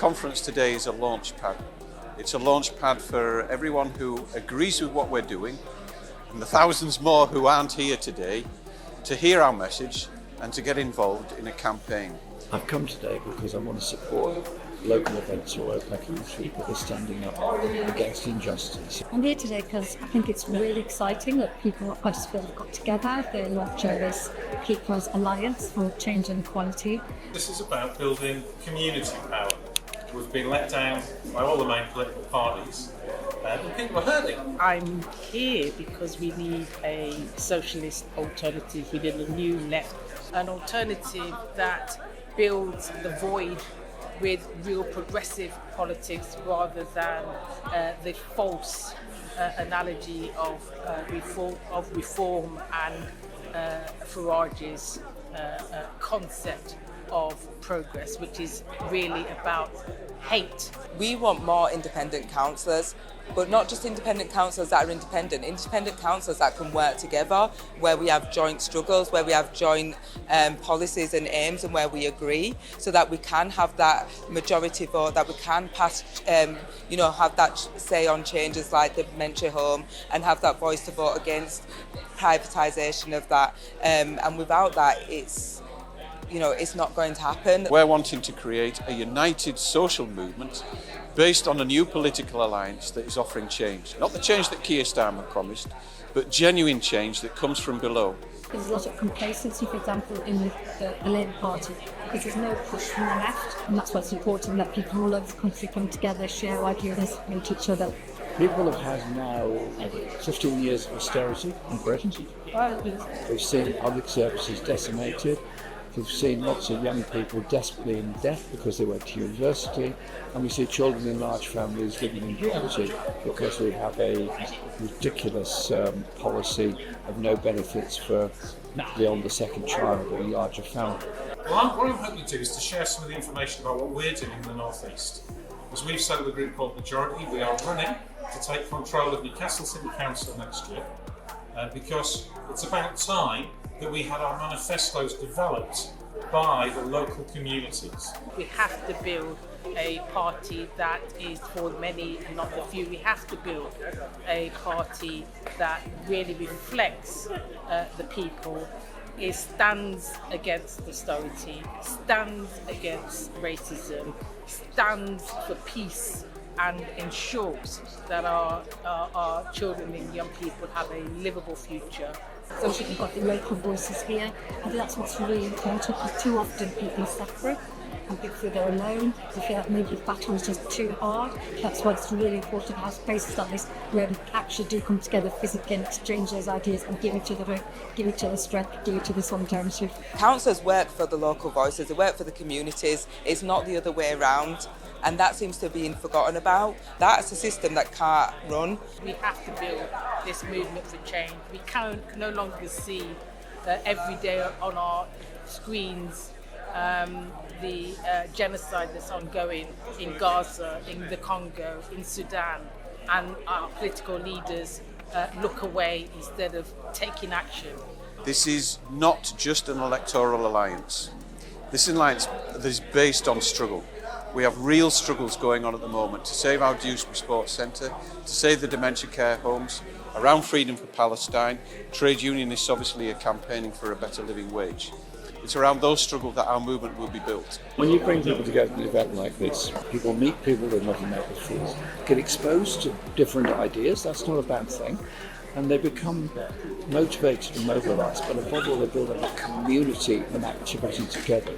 conference today is a launch pad. It's a launch pad for everyone who agrees with what we're doing and the thousands more who aren't here today to hear our message and to get involved in a campaign. I've come today because I want to support local events all over the country that are standing up against injustice. I'm here today because I think it's really exciting that people at Huddersfield have got together. They launch this People's Alliance for Change and Equality. This is about building community power. We've been let down by all the main political parties, and people are hurting. I'm here because we need a socialist alternative. We need a new left, an alternative that builds the void with real progressive politics rather than the false analogy of reform and Farage's concept of progress, which is really about hate. We want more independent councillors, but not just independent councillors that are independent councillors that can work together, where we have joint struggles, where we have joint policies and aims, and where we agree, so that we can have that majority vote, that we can pass, have that say on changes like the dementia home, and have that voice to vote against privatisation of that. And without that, it's not going to happen. We're wanting to create a united social movement based on a new political alliance that is offering change. Not the change that Keir Starmer promised, but genuine change that comes from below. There's a lot of complacency, for example, in the Labour Party, because there's no push from the left, and that's why it's important that people all over the country come together, share ideas, meet each other. People have had now 15 years of austerity in Britain. We've seen public services decimated. We've seen lots of young people desperately in debt because they went to university, and we see children in large families living in poverty because we have a ridiculous policy of no benefits for beyond the second child or a larger family. Well, what I'm hoping to do is to share some of the information about what we're doing in the North East. As we've said with a group called Majority, we are running to take control of Newcastle City Council next year, because it's about time that we had our manifestos developed by the local communities. We have to build a party that is for the many and not the few. We have to build a party that really reflects the people. It stands against austerity, stands against racism, stands for peace, and ensures that our children and young people have a livable future. So we've got the local voices here. I think that's what's really important, because too often people are separate and people feel they're alone. They feel like maybe the battle is just too hard. That's why it's really important to have spaces like this where we actually do come together physically and exchange those ideas and give each other hope, give each other strength, give each other solidarity. Councillors work for the local voices, they work for the communities. It's not the other way around. And that seems to have been forgotten about. That's a system that can't run. We have to build this movement for change. We can no longer see every day on our screens the genocide that's ongoing in Gaza, in the Congo, in Sudan, and our political leaders look away instead of taking action. This is not just an electoral alliance. This alliance is based on struggle. We have real struggles going on at the moment to save our Dewsbury Sports Centre, to save the dementia care homes, around freedom for Palestine. Trade unionists obviously are campaigning for a better living wage. It's around those struggles that our movement will be built. When you bring people together in an event like this, people meet people they've never met before, get exposed to different ideas, that's not a bad thing, and they become motivated and mobilised, but above all they build up a community and activity together.